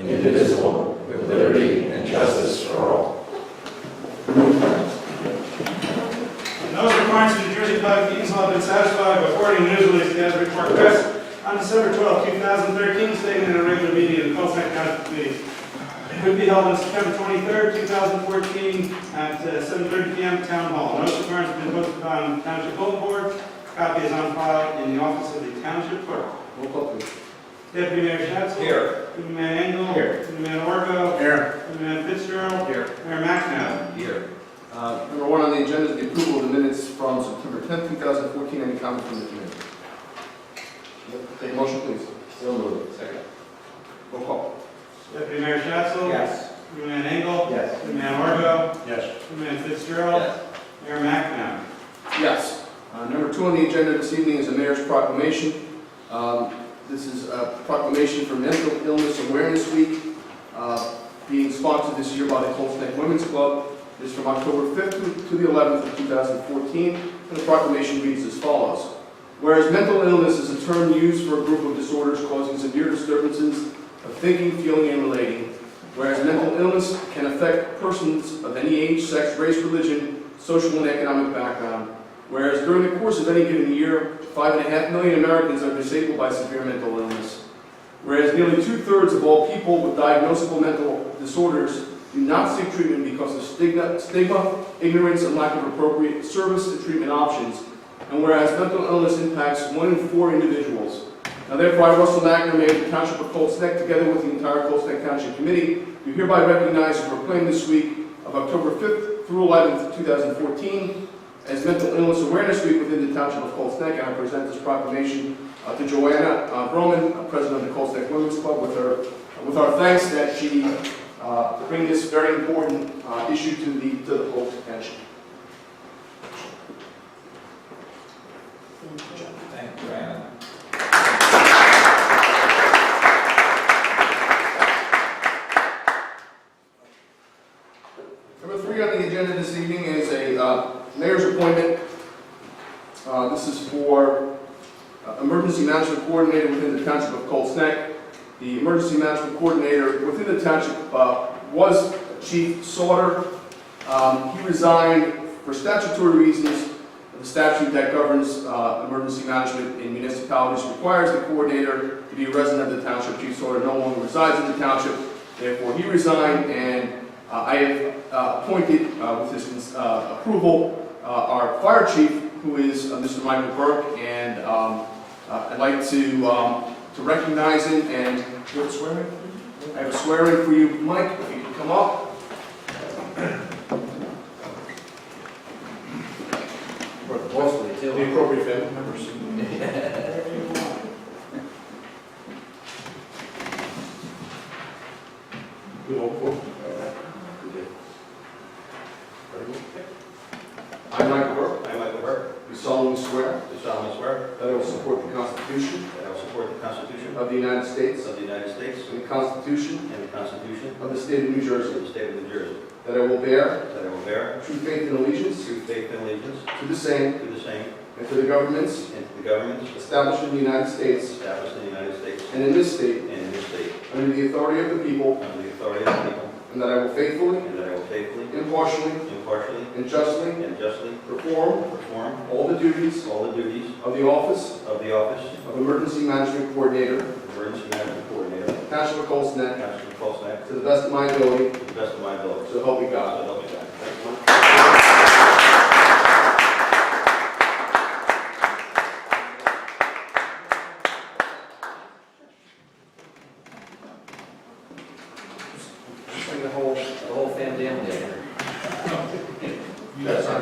indivisible, with liberty and justice for all. Those requirements of the New Jersey Public Meetings Law have been satisfied by forwarding news release to the Asbury Park Press on December 12, 2013, stating in a regular meeting of the Colfax County Committee. It would be held on September 23, 2014 at 7:30 p.m. at Town Hall. Notice requirements have been posted on Township Bulletin Board. Copy is on file in the office of the Township Clerk. Roll call, please. Deputy Mayor Schatzel. Here. Deputy Mayor Engel. Here. Deputy Mayor Orgo. Here. Deputy Mayor Fitzgerald. Here. Mayor McNabb. Here. Number one on the agenda is the approval of the minutes from September 10th, 2014. Any comment from the committee? Take a motion, please. So moved. Second. Roll call. Deputy Mayor Schatzel. Yes. Deputy Mayor Engel. Yes. Deputy Mayor Orgo. Yes. Deputy Mayor Fitzgerald. Yes. Mayor McNabb. Yes. Number two on the agenda this evening is the mayor's proclamation. This is a proclamation for Mental Illness Awareness Week, being sponsored this year by the Colts Neck Women's Club. It is from October 5th to the 11th of 2014, and the proclamation reads as follows. Whereas mental illness is a term used for a group of disorders causing severe disturbances of thinking, feeling, and relating, whereas mental illness can affect persons of any age, sex, race, religion, social, and economic background, whereas during the course of any given year, 5.5 million Americans are disabled by severe mental illness, whereas nearly 2/3 of all people with diagnosable mental disorders do not seek treatment because of stigma, ignorance, and lack of appropriate service and treatment options, and whereas mental illness impacts 1 in 4 individuals. Now therefore, I, Russell Magner, Mayor of the Township of Colts Neck, together with the entire Colts Neck Township Committee, do hereby recognize and proclaim this week of October 5th through 11th, 2014, as Mental Illness Awareness Week within the Township of Colts Neck, and I present this proclamation to Joanna Broman, President of the Colts Neck Women's Club, with our thanks that she bring this very important issue to the Colts attention. Thank you, Joanna. Number 3 on the agenda this evening is a mayor's appointment. This is for emergency management coordinator within the Township of Colts Neck. The emergency management coordinator within the township was Chief Sauter. He resigned for statutory reasons. The statute that governs emergency management in municipalities requires the coordinator to be a resident of the township. Chief Sauter no longer resides in the township. Therefore, he resigned, and I have appointed, with his approval, our fire chief, who is Mr. Michael Burke, and I'd like to recognize him and do a swearing. I have a swearing for you, Mike, if you can come up. The appropriate family members. I, Michael Burke, I, Michael Burke, do solemnly swear do solemnly swear that I will support the Constitution that I will support the Constitution of the United States of the United States and the Constitution and the Constitution of the State of New of Jersey, the State of New Jersey, that I will bear that I will bear true faith and allegiance true faith and allegiance to the same to the same and to the governments and to the governments established in the United States established in the United States and in this state and in this state, under the authority of the people, under the authority of the people, and that I will faithfully, and that I will faithfully, impartially, impartially, and justly and justly perform perform all the duties all the duties of the office of the office of Emergency Management Coordinator, of Emergency Management Coordinator, Township of Colts Neck, Township of Colts Neck, to the best of my ability, to the best of my ability. so help me So God. help me God. Thank you, Mike. Just bring the whole family in there. That's fine.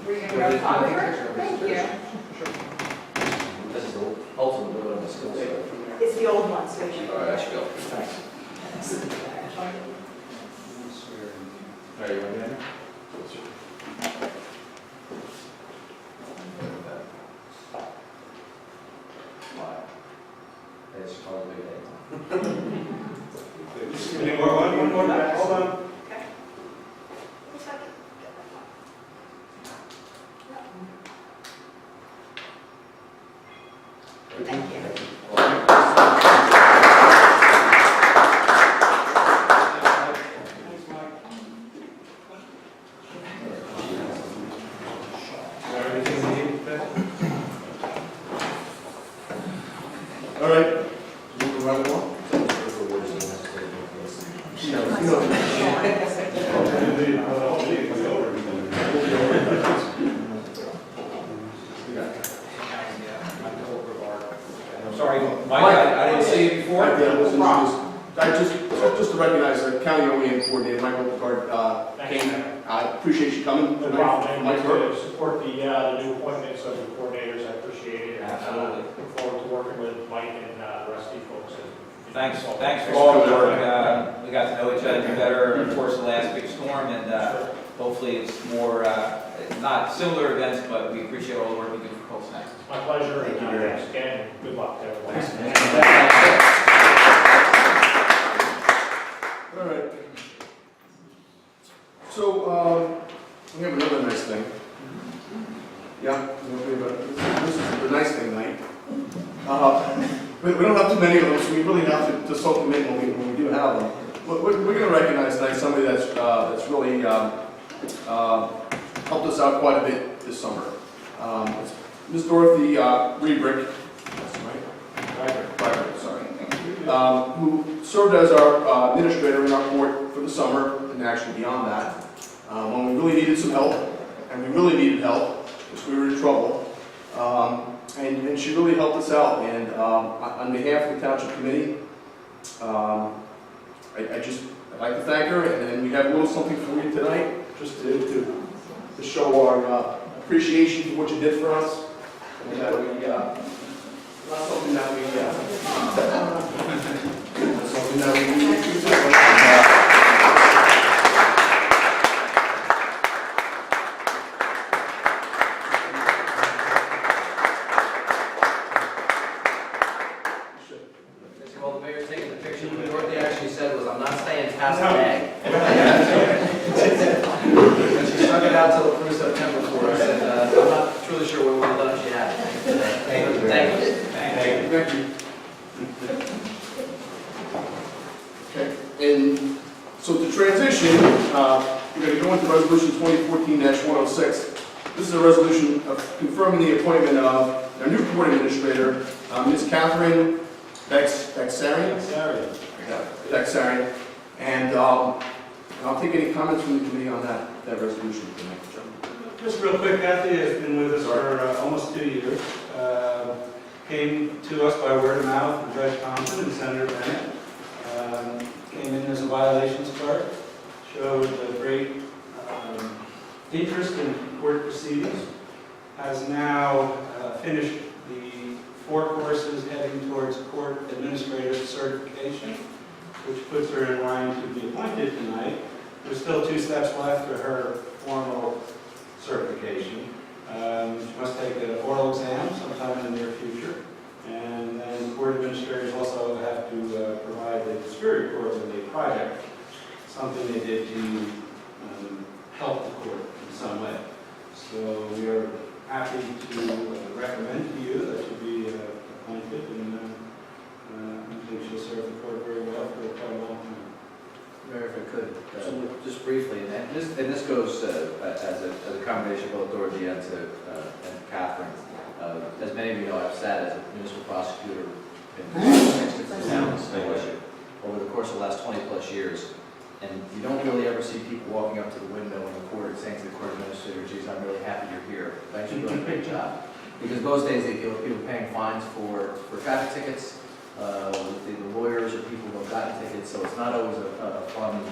We're going to go forward. Thank you. This is the ultimate vote on the skill set. It's the old one, so you should. All right, I should go. Thanks. All right, you want to get in? Wow. It's probably a big day. Any more? One more back. Hold on. Okay. Thank you. Move right along. You know, I'm sorry, Mike, I didn't see you before. Just to recognize the county OEM coordinator, Michael Picard, came. I appreciate you coming. No problem, Mike and Burke. to support the new appointments of the coordinators, I appreciate it. Absolutely. Look forward to working with Mike and the rest of you folks. Thanks for all the work. We got to know each other better, of course, the last big storm, and hopefully it's more, not similar events, but we appreciate all the work you do for Cold Snap. My pleasure, and thanks again, good luck to everyone. All right. So, we have another nice thing. Yeah, this is the nice thing night. We don't have too many of them, so we really have to soak them in when we do have them. We're going to recognize tonight somebody that's really helped us out quite a bit this summer. It's Ms. Dorothy Rebrick, that's right? Rebrick, sorry. Who served as our administrator in our court for the summer and actually beyond that. When we really needed some help, and we really needed help, because we were in trouble. And she really helped us out. And on behalf of the Township Committee, I'd like to thank her. And we have a little something for you tonight, just to show our appreciation for what you did for us. And that we, not something that we, something that we Well, the mayor's taking the picture. What Dorothy actually said was, I'm not staying past the bag. And she stuck it out till through September for us, and I'm not truly sure what we would have done if she had. Thank you. Thank you. Okay, and so to transition, we're going to go into Resolution 2014-106. This is a resolution of confirming the appointment of our new court administrator, Ms. Catherine Bexarian. And I'll take any comments from the committee on that resolution tonight. Just real quick, Kathy has been with us for almost 2 years. Came to us by word of mouth from Judge Thompson and Senator Bennett. Came in as a violations clerk, showed a great interest in court proceedings, has now finished the 4 courses heading towards court administrator certification, which puts her in line to be appointed tonight. There's still 2 steps left to her formal certification. She must take an oral exam sometime in the near future. And then court administrators also have to provide the Superior Court with a project, something they did to help the court in some way. So we are happy to recommend to you that you be appointed, and I think she'll serve the court very well for quite a long time. Mayor, if I could, just briefly, and this goes as a combination of both Dorothy and Catherine. As many of you know, I've sat as a municipal prosecutor in 6 different towns over the course of the last 20+ years. And you don't really ever see people walking up to the window in the court and saying to the court administrator, geez, I'm really happy you're here. Thanks for doing a great job. Because most days they deal with people paying fines for traffic tickets, the lawyers or people who have gotten tickets, so it's not always a fun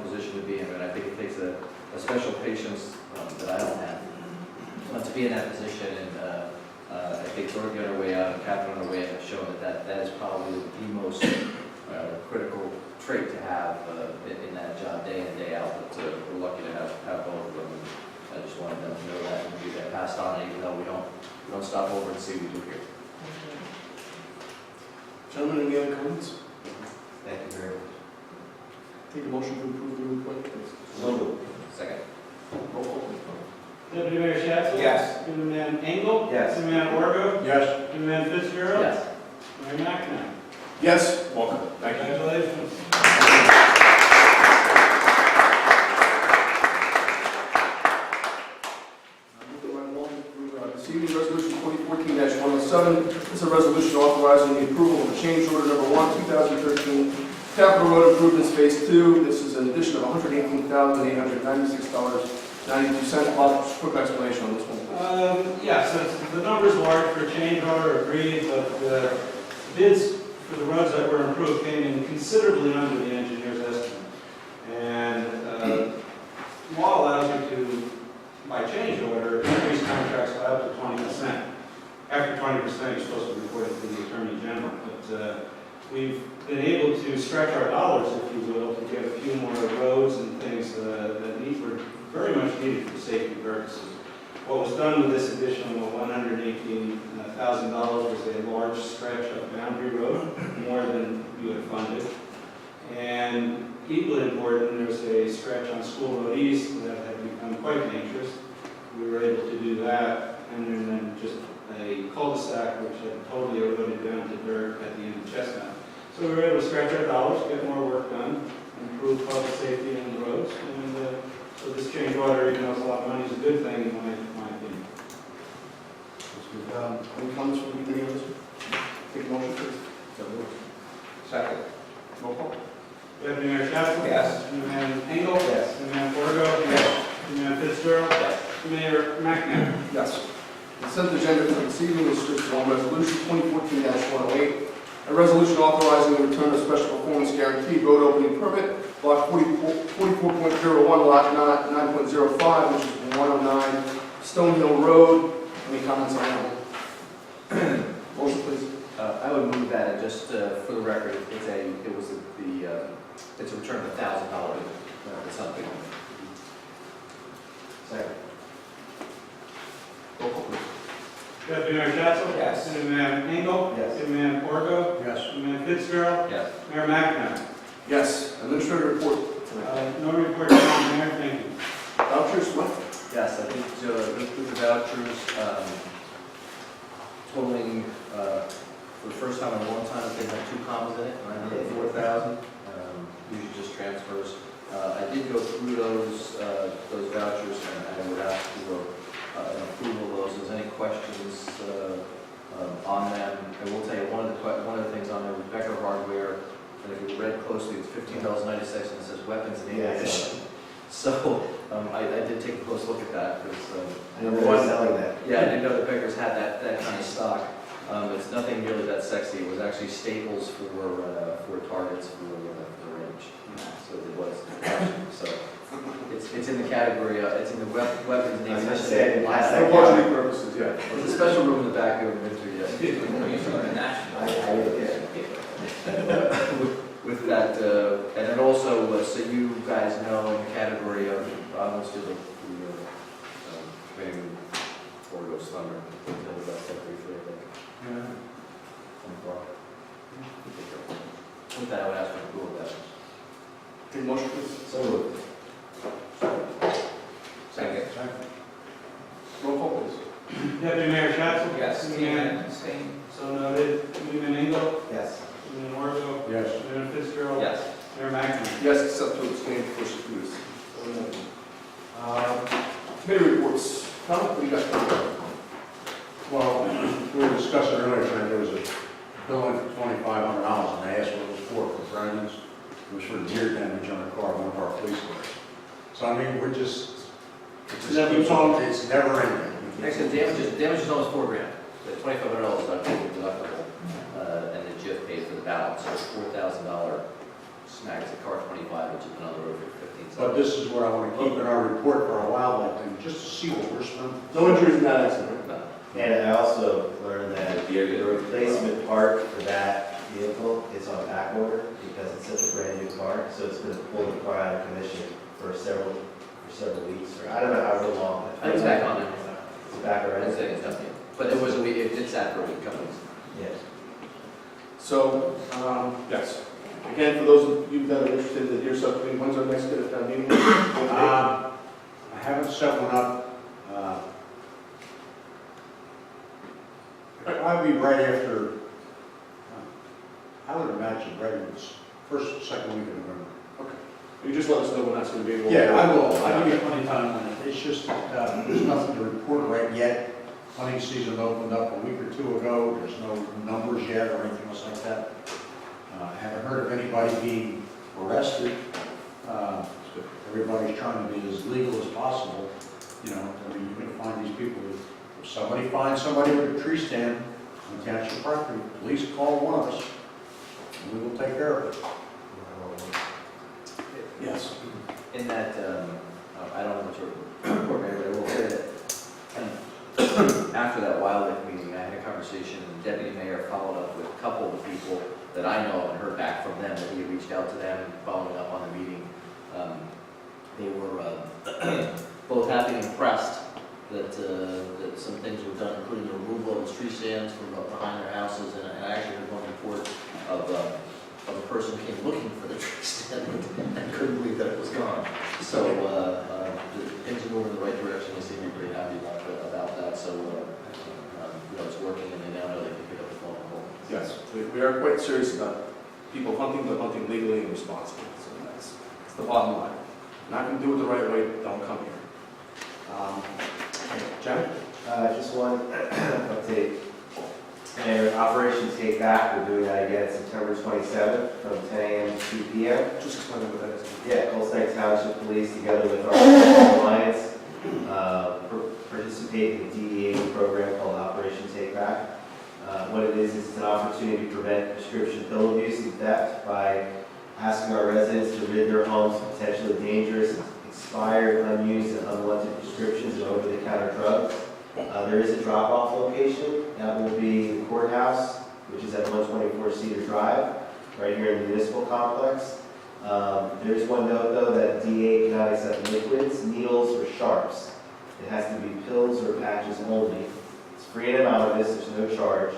position to be in. And I think it takes a special patience that I don't have to be in that position. And I think Dorothy on her way out and Catherine on her way out have shown that is probably the most critical trait to have in that job day in, day out. But we're lucky to have both of them. And I just wanted them to know that and get that passed on, even though we don't stop over and see what we do here. Gentlemen, any other comments? Thank you very much. Take a motion to approve the new appointment, please. So moved. Second. Roll call, please. Deputy Mayor Shatzler? Yes. Deputy-Man Engel? Yes. Deputy-Man Orgo? Yes. Deputy-Man Fitzgerald? Yes. Mayor McNabb? Yes. Welcome. Thank you. Congratulations. Moving right along through this evening's resolution 2014-107. This is a resolution authorizing the approval of a change order number 2013. Capital Road Improvements Phase 2. This is an addition of $118,896.92. Bob, just a quick explanation on this one, please. Yes, the numbers large for change order agreed, but the bids for the roads that were improved came in considerably under the engineer's estimate. And law allows you to, by change order, increase contracts by up to 20%. After 20%, you're supposed to report it to the Attorney General. But we've been able to stretch our dollars, if you will, to get a few more roads and things that were very much needed for safety purposes. What was done with this additional $118,000 was a large stretch of boundary road, more than you had funded. And equally important, there's a stretch on School Road East that had become quite dangerous. We were able to do that, and then just a cul-de-sac which had totally eroded down to dirt at the end of Chestnut. So we were able to stretch our dollars, get more work done, improve public safety on the roads, and so this change order, even though it's a lot of money, is a good thing in my opinion. Any comments from the committee on this? Take a motion, please. Second. Roll call. Deputy Mayor Chapman? Yes. Deputy Mayor Engel? Yes. Deputy Mayor Porter? Yes. Deputy Mayor Fitzgerald? Yes. Mayor McNabb? Yes. Consent agenda for this evening is just one resolution, 2014-108. A resolution authorizing the return of special performance guarantee road opening permit, block 44.01, lot 9.05, which is 109 Stonehill Road. Any comments on that one? Motion, please. I would move that, and just for the record, it's a return of $1,000, it's something. Second. Roll call, please. Deputy Mayor Chapman? Yes. Deputy Mayor Engel? Yes. Deputy Mayor Porter? Yes. Deputy Mayor Fitzgerald? Yes. Mayor McNabb? Yes. Administrator report. No report, Madam Mayor, thank you. Vouchers, what? Yes, I think with the vouchers totaling, for the first time in a long time, they had 2 commas in it, 904,000. Usually just transfers. I did go through those vouchers, and I would ask for an approval of those. If there's any questions on them, I will tell you one of the things on there was Becker Hardware. And if you read closely, it's $15.96, and it says weapons and ammunition. So I did take a close look at that because Number one selling that. yeah, I didn't know that Becker's had that kind of stock. It's nothing really that sexy. It was actually staples for targets for the range. So it was. So it's in the category. It's in the weapons and ammunition. For budgeting purposes, yeah. There's a special room in the back here in Winter, yes. With that, and then also, so you guys know in the category of, let's do the training before it goes thunder. We'll tell you about that briefly, I think. With that, I would ask for approval of that. Take a motion, please. So moved. Second. Roll call, please. Deputy Mayor Chapman? Yes. Deputy Mayor, Abstain. so noted. Deputy Mayor Engel? Yes. Deputy Mayor Porter? Yes. Deputy Mayor Fitzgerald? Yes. Mayor McNabb? Yes, except to abstain for securities. Committee reports. Tom, what do you got? Well, we were discussing earlier tonight, there was a bill in for $2,500, and I asked what it was for Brandon's. It was for deer damage on a car, one of our police cars. So I mean, it just keeps on, it's never ending. Actually, damage is almost $4,000. The $2,500 is not paid deductible, and the GIF paid for the balance. So it's $4,000 snacks at car 25, which has been on the road for 15 But this is what I want to keep in our report for a while, like, and just to see what we're spending. No injuries in that accident. And I also learned that the replacement part for that vehicle is on back order because it's such a brand new car, so it's going to pull the car out of commission for several weeks, or I don't know however long. I think it's back on there. It's back I already? didn't say it's nothing. But it was a week, it sat for a week, companies. Yes. So, yes. Again, for those of you that are interested in the deer subcommittee, when's our next meeting? I haven't set one up. I'll be right after, I would imagine right in the first, second week of November. Okay. You just let us know when that's going to be. Yeah, I will. I'll give you plenty of time on it. It's just, there's nothing to report right yet. Hunting season opened up a week or two ago. There's no numbers yet or anything else like that. of anybody being arrested. Everybody's trying to be as legal as possible, you know, I mean, you're gonna find these people, if somebody finds somebody with a tree stand on township property, please call one of us, and we will take care of it. Yes. In that, I don't know what your report made, but I will say that after that wildlife meeting, I had a conversation, and the deputy mayor followed up with a couple of people that I know and heard back from them, that he had reached out to them, following up on the meeting. They were both happy and impressed that some things were done, including the removal of the tree stands from behind their houses, and I actually heard one report of a person who came looking for the tree stand and couldn't believe that it was gone. So things are moving in the right direction. They seem to be pretty happy about that. So you know, it's working, and they now know they can pick up the phone and call. Yes, we are quite serious about people hunting, but hunting legally and responsibly. So that's the bottom line. Not going to do it the right way, don't come here. Jen? Just one update. And Operation Take Back, we're doing that again September 27th from 10 a.m. to 2 p.m. Just explain what that is. Yeah, Colts Township Police, together with our Alliance, participate in a DEA program called Operation Take Back. What it is it's an opportunity to prevent prescription pill abuse and theft by asking our residents to rid their homes of potentially dangerous, expired, unused, and unwanted prescriptions and over-the-counter drugs. There is a drop-off location. That will be the courthouse, which is at 124 Cedar Drive, right here in the municipal complex. There is one note, though, that DA cannot accept liquids, needles, or sharps. It has to be pills or patches only. It's free and anonymous. There's no charge.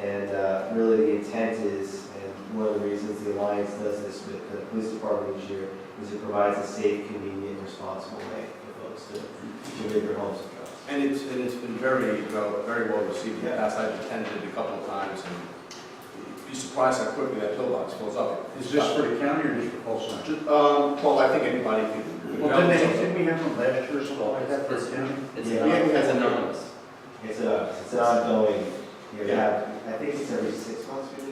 And really the intent is, and one of the reasons the Alliance does this with the police department each year, is it provides a safe, convenient, responsible way for folks to rid their homes of drugs. And it's been very well received in the past. I've attended it a couple of times, and you'd be surprised how quickly that pillbox fills up. Is this for the county or just for Colts? Well, I think anybody can. Well, didn't we have them last year or something like that for the county? It's Yeah, it's anonymous. It's an ongoing, you have, I think it's every 6 months we do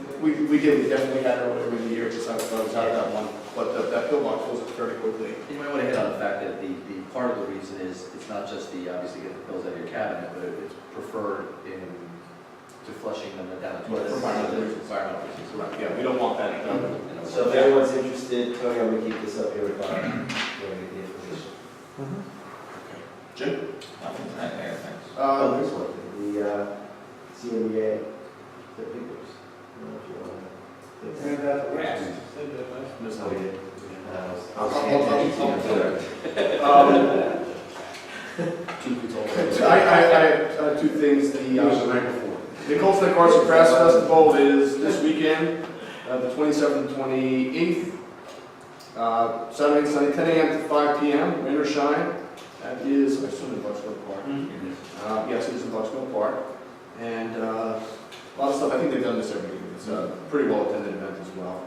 it. We definitely had it over the years since I was out that one, but that pillbox fills up very quickly. You might want to hit on the fact that the part of the reason is it's not just the obviously get the pills out of your cabinet, but it's preferred to flushing them down the toilet. Environmental reasons. Right, yeah, we don't want that. So if anyone's interested, Tony, I'm gonna keep this up here with Bob, we'll get the information. Jim? Nothing tonight, Mayor, thanks. Oh, there's one thing, the CMEA, the papers. I don't know if you want to. There's Oh, we did. I have two things. It was the night before. The Colts Neck Arts and Crafts Festival is this weekend, the 27th and 28th. Saturday and Sunday, 10 a.m. to 5 p.m., rain or shine. That is, I assume, in Bucksville Park. Yes, it is in Bucksville Park. And a lot of stuff, I think they've done this every year. It's a pretty well-attended event as well.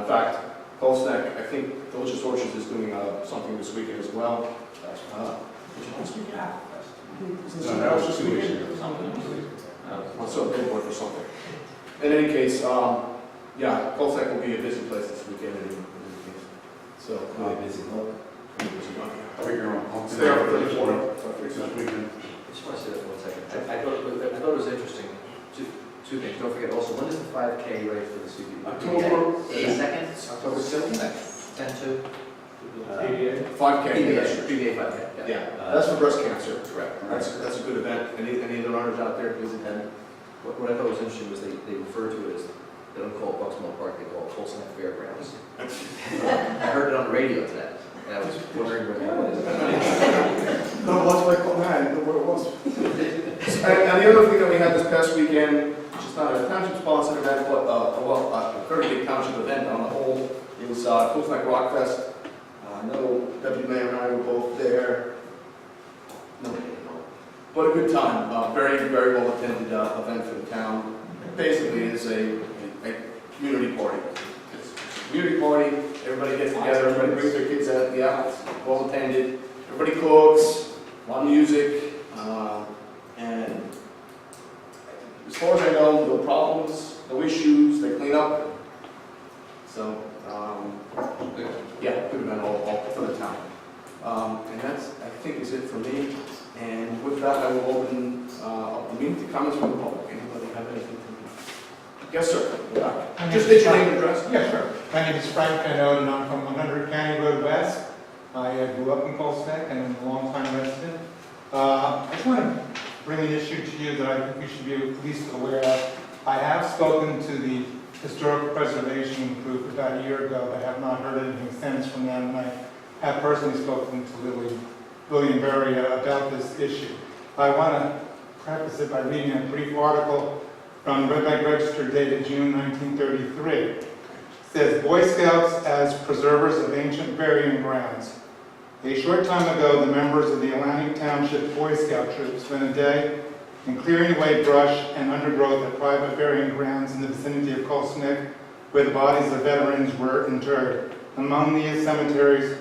In fact, Colts Neck, I think Delicious Orchards is doing something this weekend as well. This weekend? That was just 2 weeks ago. I saw a billboard for something. In any case, yeah, Colts Neck will be a busy place this weekend. So, Really busy, huh? Figure on. Stay up for the morning. This weekend. I just want to say that for 1 second. I thought it was interesting. Two things. Don't forget also, when is the 5K race for the CBD? October 2nd? October 2nd? 10-2? 5K. PBA 5K. Yeah, that's for breast cancer. Correct. That's a good event. Any of the runners out there, please attend. What I thought was interesting was they refer to it as, they don't call it Bucksmore Park, they call it Colts Neck Fairgrounds. I heard it on the radio today, and I was wondering where it is. No, what's my call? I didn't know where it was. And the other thing that we had this past weekend, which is not a township-sponsored event, but a very big township event on the whole, is Colts Neck Rock Fest. I know Deputy Mayor and I were both there. But a good time. Very, very well-attended event for the town. Basically, it's a community party. It's a community party. Everybody gets together. Everybody brings their kids out. Yeah, it's well-attended. Everybody cooks. A lot of music. And as far as I know, no problems, no issues. They clean up. So I will open up the meeting to comments from the public. Anybody have anything to? Yes, sir. Just state your name and address. Yeah, sure. My name is Frank Canode, and I'm from 100 County Road West. I grew up in Cold Neck and I'm a longtime resident. I just want to bring an issue to you that I think we should be at least aware of. I have spoken to the Historical Preservation Group about a year ago, but have not heard anything since from them. And I have personally spoken to William Berry about this issue. I want to preface it by reading a brief article from the Red Light Register dated June 1933. It says, Boy Scouts as preservers of ancient burying grounds. A short time ago, the members of the Atlantic Township Boy Scout troop spent a day in clearing away brush and undergrowth at private burying grounds in the vicinity of Colsnick, where the bodies of veterans were interred. Among these cemeteries,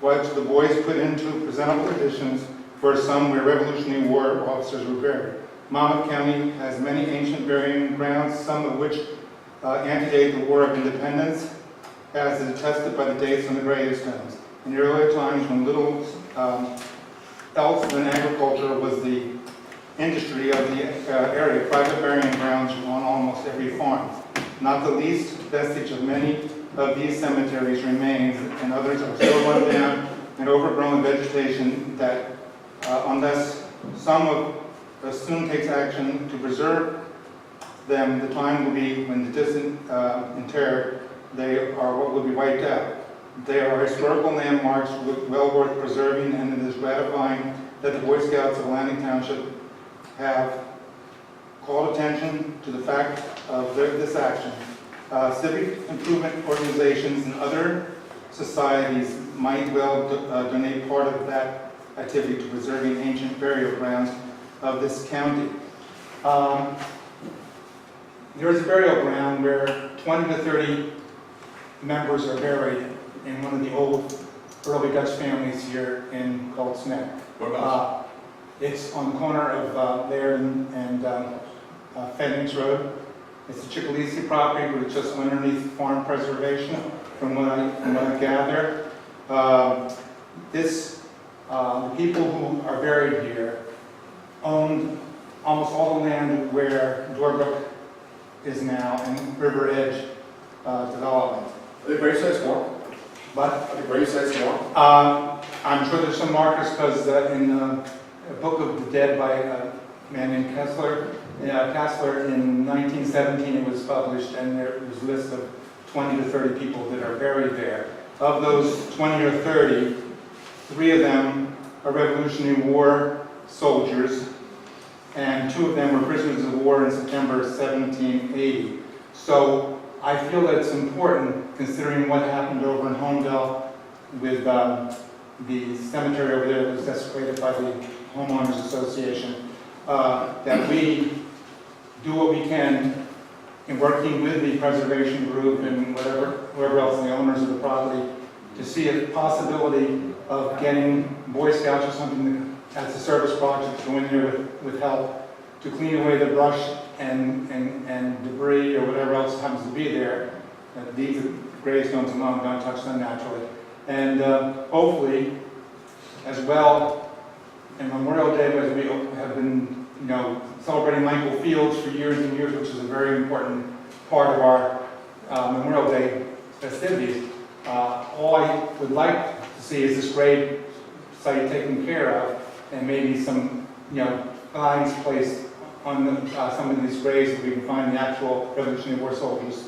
which the boys put into presentable conditions, were some where Revolutionary War officers were buried. Monmouth County has many ancient burying grounds, some of which antedate the War of Independence, as is attested by the dates on the gravestones. In the earlier times, when little else than agriculture was the industry of the area, private burying grounds were on almost every farm. Not the least vestige of many of these cemeteries remains, and others are so run down and overgrown with vegetation that unless someone soon takes action to preserve them, the time will be when the distant interred, they are what will be wiped out. They are historical landmarks well worth preserving, and it is gratifying that the Boy Scouts of Atlantic Township have called attention to the fact of this action. Civic improvement organizations and other societies might well donate part of that activity to preserving ancient burial grounds of this county. There is a burial ground where 20 to 30 members are buried in one of the old early Dutch families here in Colts Neck. Whereabouts? It's on the corner of there and Fenix Road. It's a Chickalisi property, but it's just underneath farm preservation, from what I gather. The people who are buried here owned almost all the land where Doorbrook is now and River Edge development. Are they grave sites more? But Are the grave sites more? I'm sure there's some markers because in a Book of the Dead by a man named Kessler in 1917 it was published, and there was a list of 20 to 30 people that are buried there. Of those 20 or 30, 3 of them are Revolutionary War soldiers, and 2 of them were prisoners of war in September 1780. So I feel that it's important, considering what happened over in Homedale with the cemetery over there that was desecrated by the Homeowners Association, that we do what we can in working with the preservation group and whoever else the owners of the property to see a possibility of getting Boy Scouts or something as a service project to go in there with help to clean away the brush and debris or whatever else happens to be there. These are gravestones among, don't touch them naturally. And hopefully, as well, and Memorial Day, as we have been, celebrating Michael Fields for years and years, which is a very important part of our Memorial Day festivities. All I would like to see is this grave site taken care of, and maybe some, flags placed on some of these graves that we can find the actual Revolutionary War soldiers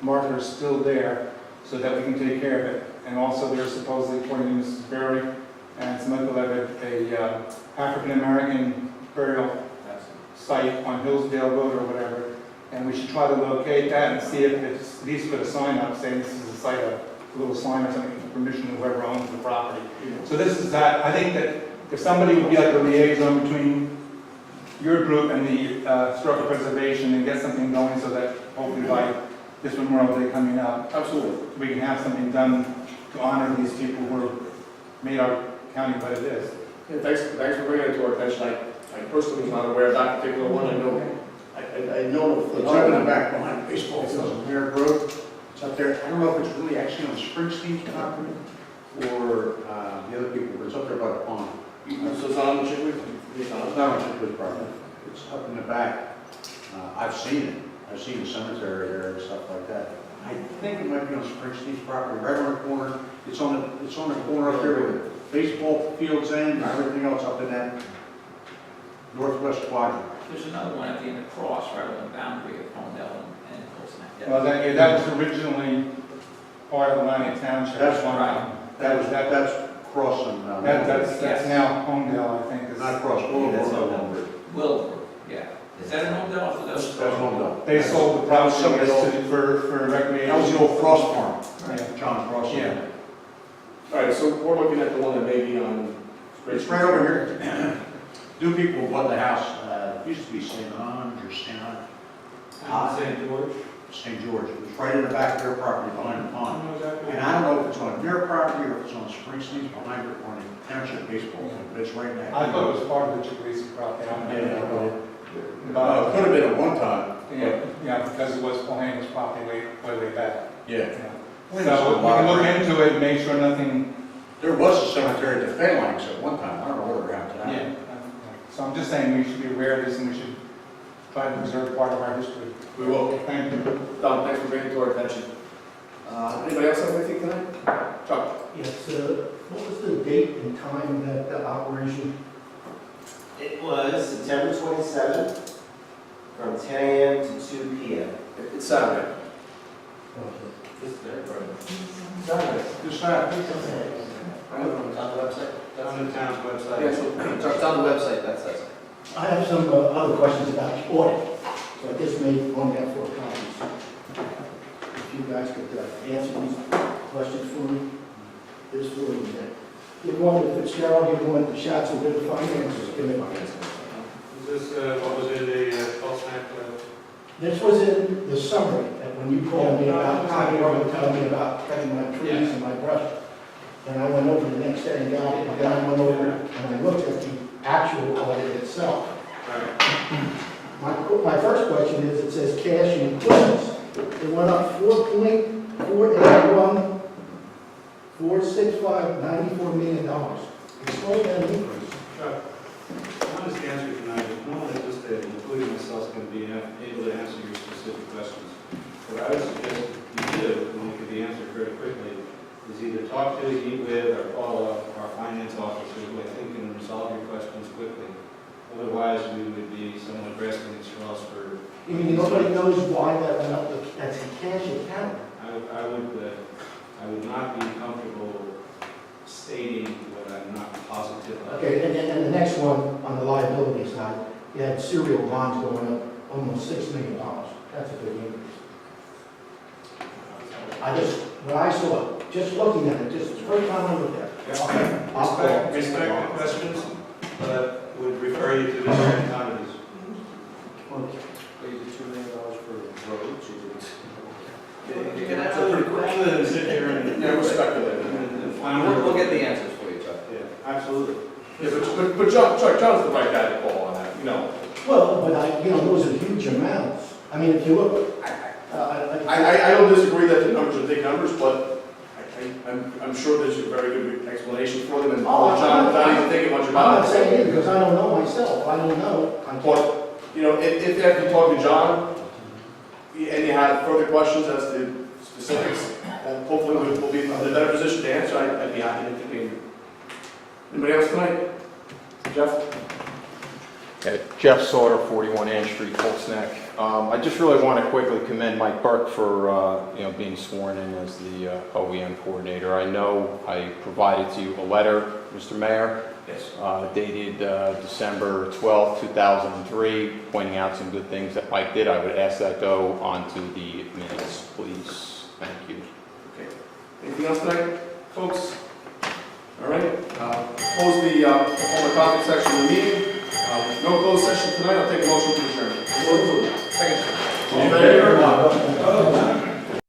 markers still there, so that we can take care of it. And also, there's supposedly, according to Mrs. Berry and some other letter, a African-American burial site on Hillsdale Road or whatever, and we should try to locate that and see if it's, at least put a sign up saying this is a site, a little sign or something, with permission of whoever owns the property. So this is that. I think that if somebody would be like a liaison between your group and the historical preservation and get something going so that hopefully by this Memorial Day coming up, Absolutely. we can have something done to honor these people who have made our county what it is. Yeah, thanks for bringing it to our attention. I personally was not aware of that particular one. I know of It's up in the back behind the baseball field, Merrick Road. It's up there. I don't know if it's really actually on Springsteen's property or the other people, but it's up there by the pond. So it's on Chickley? It's not on his property. It's up in the back. I've seen it. I've seen the cemetery there and stuff like that. I think it might be on Springsteen's property, right on the corner. It's on the corner up there where the baseball fields end and everything else up in that northwest quadrant. There's another one at the end of Cross, right on the boundary of Homedale and Colts Neck. Well, that was originally part of Atlantic Township. That's one right. time. That's crossing. That's now Homedale, I think. is- Not cross That's Boulevard. all numbered. Wilbur, yeah. Is that an Homedale? I thought that was. That's Homedale. They sold the That was some property of the old- for recreation. That was the old Cross Farm. Yeah. John Cross. Yeah. All right, so we're looking at the one that may be on. It's right over here. Two people bought the house, used to be St. Ange or St. St. George? St. George. It was right in the back of their property behind the pond. And I don't know if it's on their property or if it's on Springsteen's behind it or the township baseball field, but it's right next. I thought it was part of the Chiglisi property. I don't know. It But, could have been at one time. yeah, because it was Bohemian's property way back. Yeah. Yeah. So we can look into it, make sure nothing, There was a cemetery at the Phalanx at one time. I don't know whatever happened to that. yeah. So I'm just saying we should be aware of this and we should try to preserve part of our history. We will. Thank you. Don, thanks for bringing it to our attention. Anybody else have anything tonight? Chuck? Yes, what was the date and time of that operation? It was September 27th from 10 a.m. to 2 p.m. It's Saturday. This Saturday. Just that. On the website? On the town's website. Yeah, so, It's on the website, that says it. I have some other questions about the audit, so I just made only got 4 copies. If you guys could answer these questions for me, there's 4 of them there. You're going to Fitzgerald, you're going to Schatz, and the finances, give me my answer. Is this what was in the Pulse Neck? This was in the summary, that when you called me about time, you were telling me about cutting my trees and my brush. And I went over the next day and got it, and then I went over and I looked at the actual audit itself. My first question is, it says cash and equivalents. It went up 4.481, 465, $94 million. Explain that increase. Chuck, honest answer tonight is no one at this table, including myself, is going to be able to answer your specific questions. What I would suggest you do, and it could be answered very quickly, is either talk to, meet with, or follow up our finance officer, who I think can resolve your questions quickly. Otherwise, we would be somewhat grasping at straws for. You mean nobody knows why that went up, that's a cash account? I would not be comfortable stating what I'm not positive of. Okay, and the next one, on the liability side, you had serial bonds going up almost $6 million. That's a big increase. When I saw it, just looking at it, just the first time I looked at it. Okay, I'll call. Respect the questions, but would refer you to the current economies. Okay. But you did $2 million for roads, you did. You can answer pretty quick. Rather than sit here and. Yeah, we're speculating. We'll get the answers for you, Chuck. Yeah, absolutely. Yeah, but John's the right guy to call on that, you know. Well, but those are huge amounts. I mean, if you look, I don't disagree that the numbers are big numbers, but I'm sure there's a very good explanation for them, and John, without even thinking much I'm about it. not saying it because I don't know myself. I don't know. But, if after you talk to John, and you have further questions as to specifics, hopefully we'll be in a better position to answer. I'd be happy to entertain. Anybody else tonight? Jeff? Jeff Sauter, 41 Ann Street, Colts Neck. I just really want to quickly commend Mike Burke for being sworn in as the OEM coordinator. I know I provided to you a letter, Mr. Mayor, Yes. dated December 12, 2003, pointing out some good things that Mike did. I would ask that go onto the minutes, please. Thank you. Okay. Anything else tonight, folks? All right. Close the public comment section of the meeting. With no closed session tonight, I'll take a motion to adjourn.